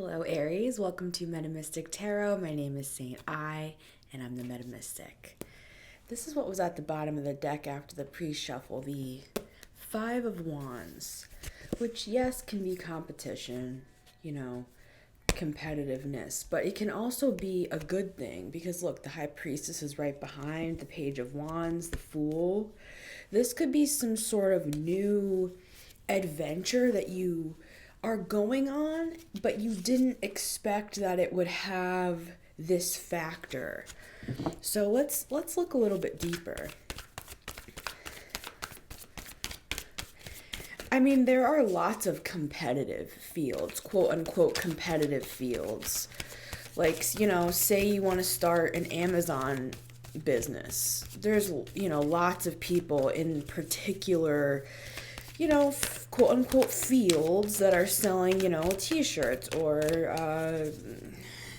Hello, Aries. Welcome to Metamystic Tarot. My name is Saint I, and I'm the Metamystic. This is what was at the bottom of the deck after the pre-shuffle, the Five of Wands, which, yes, can be competition, competitiveness, but it can also be a good thing because, look, the High Priestess is right behind, the Page of Wands, the Fool. This could be some sort of new adventure that you are going on, but you didn't expect that it would have this factor. So let's look a little bit deeper. I mean, there are lots of competitive fields, quote unquote competitive fields. Like, say you want to start an Amazon business. There's, lots of people in particular quote unquote fields that are selling, t-shirts or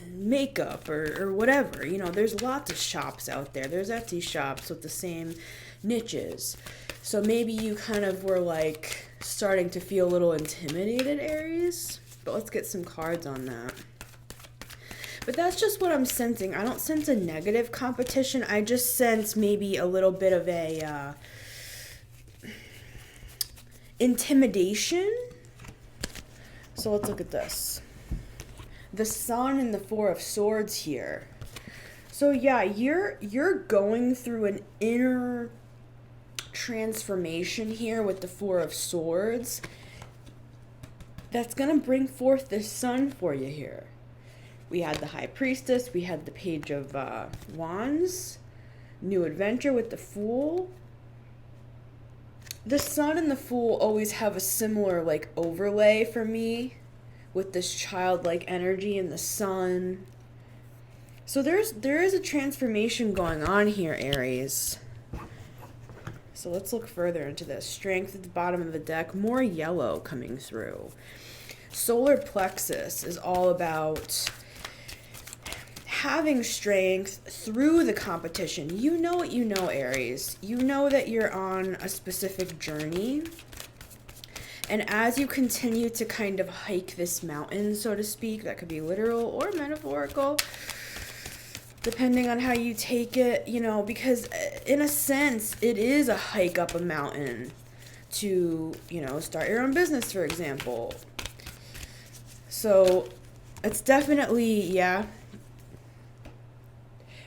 makeup or whatever. There's lots of shops out there. There's Etsy shops with the same niches. So maybe you kind of were like starting to feel a little intimidated, Aries. But let's get some cards on that. But that's just what I'm sensing. I don't sense a negative competition. I just sense maybe a little bit of a intimidation. So let's look at this. The Sun and the Four of Swords here. So yeah, you're going through an inner transformation here with the Four of Swords that's going to bring forth the Sun for you here. We had the High Priestess, we had the Page of Wands, new adventure with the Fool. The Sun and the Fool always have a similar overlay for me with this childlike energy and the Sun. So there is a transformation going on here, Aries. So let's look further into this. Strength at the bottom of the deck, more yellow coming through. Solar plexus is all about having strength through the competition. You know what you know, Aries. You know that you're on a specific journey. And as you continue to kind of hike this mountain, so to speak, that could be literal or metaphorical, depending on how you take it, because in a sense, it is a hike up a mountain to, start your own business, for example. So it's definitely,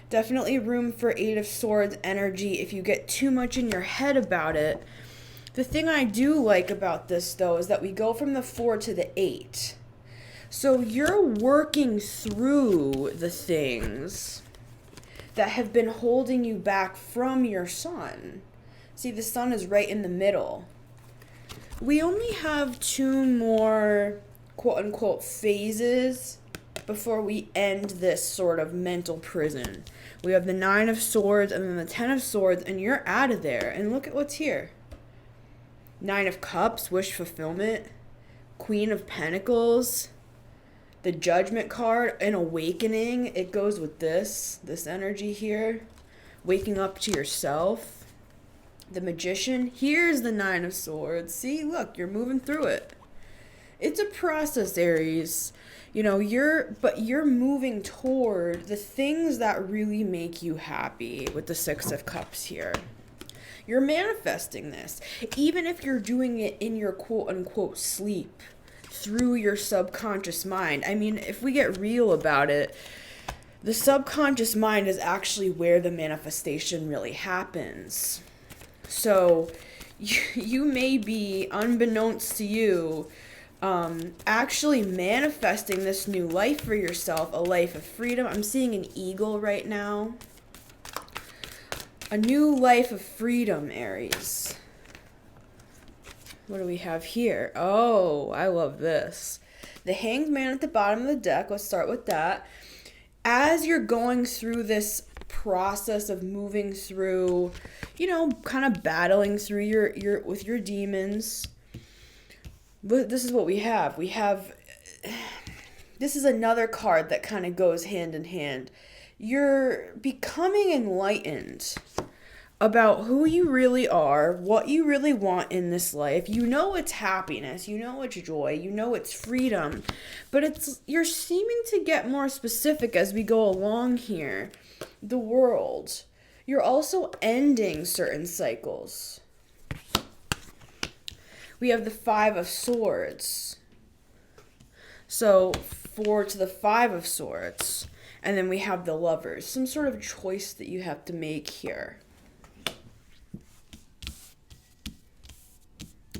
definitely room for Eight of Swords energy if you get too much in your head about it. The thing I do like about this, though, is that we go from the 4 to the 8. So you're working through the things that have been holding you back from your Sun. See, the Sun is right in the middle. We only have 2 more quote-unquote phases before we end this sort of mental prison. We have the 9 of Swords and then the 10 of Swords, and you're out of there. And look at what's here. 9 of Cups, wish fulfillment. Queen of Pentacles. The Judgment card, an awakening. It goes with this energy here. Waking up to yourself. The Magician. Here's the 9 of Swords. See, look, you're moving through it. It's a process, Aries. You're moving toward the things that really make you happy with the 6 of Cups here. You're manifesting this. Even if you're doing it in your quote-unquote sleep, through your subconscious mind. I mean, if we get real about it, the subconscious mind is actually where the manifestation really happens. So you may be, unbeknownst to you, actually manifesting this new life for yourself, a life of freedom. I'm seeing an eagle right now. A new life of freedom, Aries. What do we have here? Oh, I love this. The Hanged Man at the bottom of the deck. Let's start with that. As you're going through this process of moving through, kind of battling through your with your demons, this is what we have. This is another card that kind of goes hand in hand. You're becoming enlightened about who you really are, what you really want in this life. You know it's happiness, you know it's joy, you know it's freedom, but you're seeming to get more specific as we go along here. The world. You're also ending certain cycles. We have the Five of Swords. So 4 to the 5 of Swords. And then we have the Lovers. Some sort of choice that you have to make here.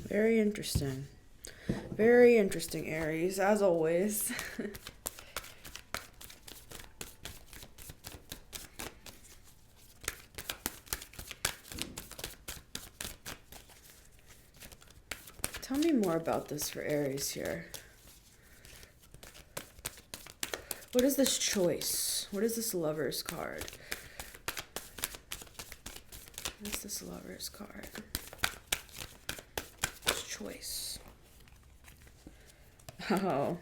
Very interesting. Very interesting, Aries, as always. Tell me more about this for Aries here. What is this choice? What is this Lover's card? What is this Lover's card? This choice. Oh.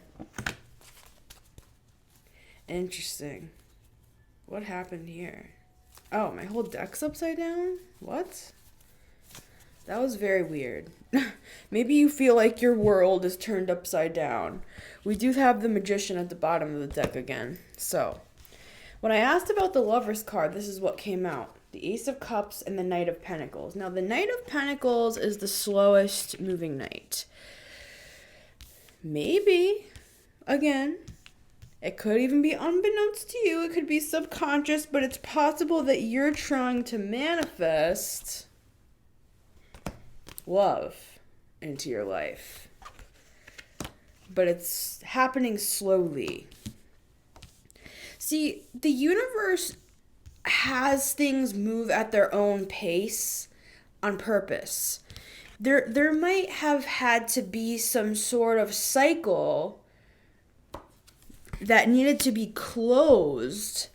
Interesting. What happened here? Oh, my whole deck's upside down? What? That was very weird. Maybe you feel like your world is turned upside down. We do have the Magician at the bottom of the deck again. So, when I asked about the Lover's card, this is what came out. The Ace of Cups and the Knight of Pentacles. Now, the Knight of Pentacles is the slowest moving knight. Maybe, again, it could even be unbeknownst to you. It could be subconscious, but it's possible that you're trying to manifest love into your life. But it's happening slowly. See, the universe has things move at their own pace on purpose. There might have had to be some sort of cycle that needed to be closed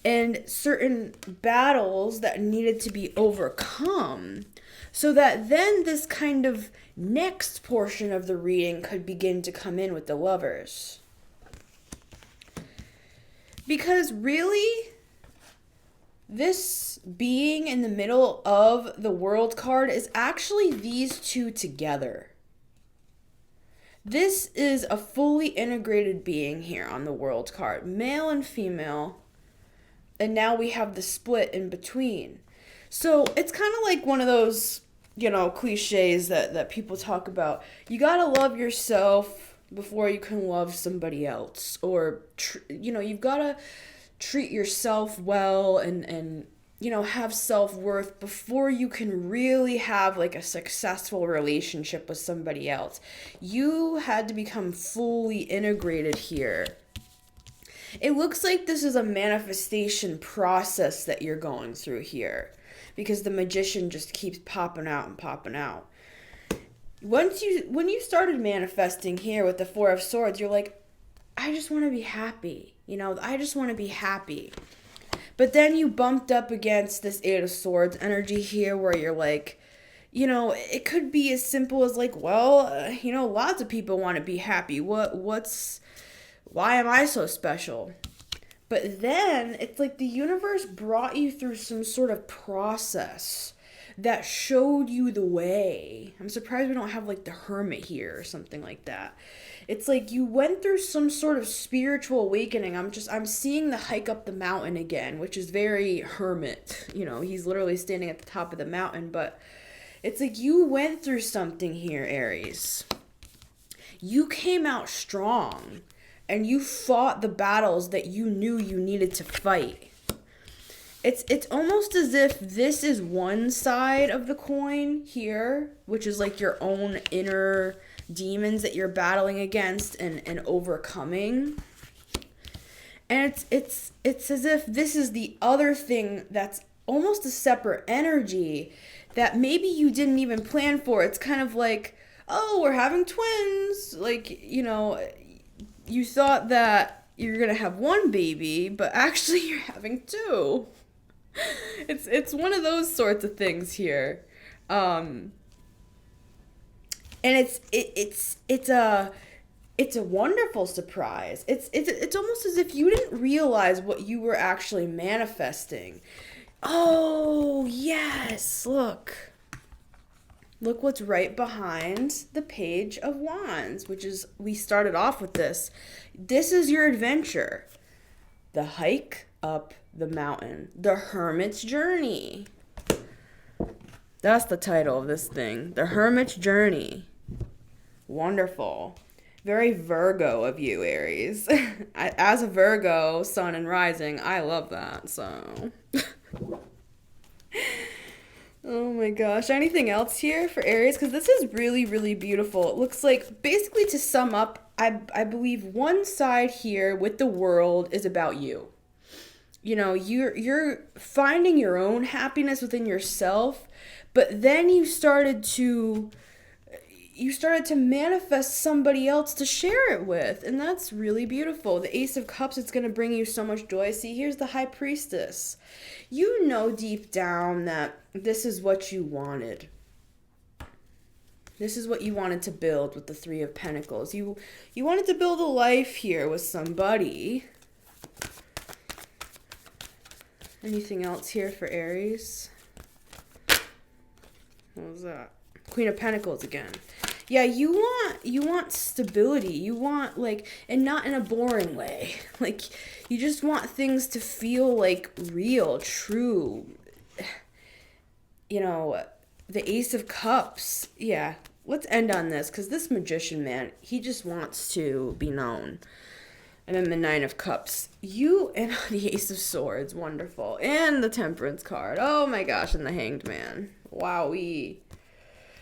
and certain battles that needed to be overcome, so that then this kind of next portion of the reading could begin to come in with the Lovers. Because really, this being in the middle of the World card is actually these two together. This is a fully integrated being here on the World card, male and female, and now we have the split in between. So it's kind of like one of those, cliches that people talk about. You gotta love yourself before you can love somebody else. Or, you've gotta treat yourself well and have self-worth before you can really have like a successful relationship with somebody else. You had to become fully integrated here. It looks like this is a manifestation process that you're going through here, because the Magician just keeps popping out and popping out. When you started manifesting here with the Four of Swords, you're like, I just want to be happy. I just want to be happy. But then you bumped up against this Eight of Swords energy here where you're like, it could be as simple as like, lots of people want to be happy. Why am I so special? But then it's like the universe brought you through some sort of process that showed you the way. I'm surprised we don't have like the Hermit here or something like that. It's like you went through some sort of spiritual awakening. I'm seeing the hike up the mountain again, which is very Hermit. He's literally standing at the top of the mountain, but it's like you went through something here, Aries. You came out strong. And you fought the battles that you knew you needed to fight. It's almost as if this is one side of the coin here, which is like your own inner demons that you're battling against and overcoming. And it's as if this is the other thing that's almost a separate energy that maybe you didn't even plan for. It's kind of like, oh, we're having twins. Like, you thought that you're going to have one baby, but actually you're having two. It's one of those sorts of things here. And it's a wonderful surprise. It's almost as if you didn't realize what you were actually manifesting. Oh, yes. Look. Look what's right behind the Page of Wands, which is, we started off with this. This is your adventure. The hike up the mountain. The Hermit's Journey. That's the title of this thing. The Hermit's Journey. Wonderful. Very Virgo of you, Aries. As a Virgo, sun and rising, I love that, so. Oh my gosh. Anything else here for Aries? Because this is really, really beautiful. It looks like, basically to sum up, I believe one side here with the world is about you. You know, you're finding your own happiness within yourself, but then you started to manifest somebody else to share it with, and that's really beautiful. The Ace of Cups, it's going to bring you so much joy. See, here's the High Priestess. You know deep down that this is what you wanted. This is what you wanted to build with the Three of Pentacles. You wanted to build a life here with somebody. Anything else here for Aries? What was that? Queen of Pentacles again. Yeah, you want stability. You want, like, and not in a boring way. Like, you just want things to feel like real, true. You know, the Ace of Cups. Yeah, let's end on this, because this Magician, man, he just wants to be known. And then the Nine of Cups. You and the Ace of Swords. Wonderful. And the Temperance card. Oh my gosh. And the Hanged Man. Wowee.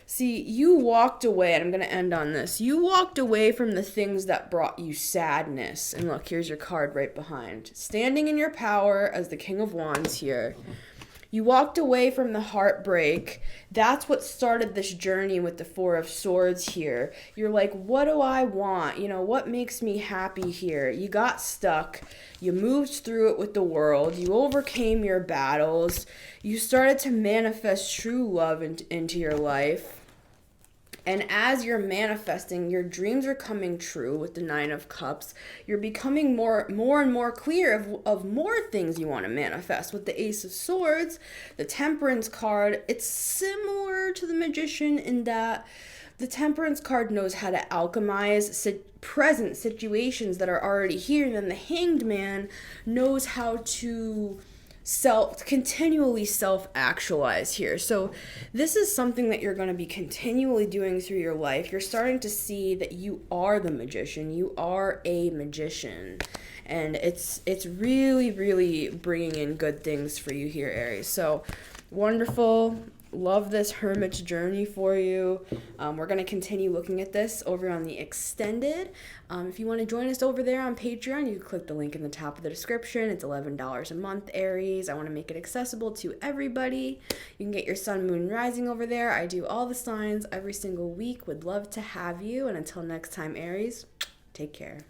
See, you walked away, and I'm going to end on this. You walked away from the things that brought you sadness. And look, here's your card right behind. Standing in your power as the King of Wands here. You walked away from the heartbreak. That's what started this journey with the Four of Swords here. You're like, what do I want? You know, what makes me happy here? You got stuck. You moved through it with the world. You overcame your battles. You started to manifest true love into your life. And as you're manifesting, your dreams are coming true with the Nine of Cups. You're becoming more and more clear of more things you want to manifest. With the Ace of Swords, the Temperance card, it's similar to the Magician in that the Temperance card knows how to alchemize present situations that are already here. And then the Hanged Man knows how to continually self-actualize here. So this is something that you're going to be continually doing through your life. You're starting to see that you are the magician. You are a magician. And it's really, really bringing in good things for you here, Aries. So wonderful. Love this Hermit's journey for you. We're going to continue looking at this over on the extended. If you want to join us over there on Patreon, you can click the link in the top of the description. It's $11 a month, Aries. I want to make it accessible to everybody. You can get your sun, moon, rising over there. I do all the signs every single week. Would love to have you. And until next time, Aries, take care.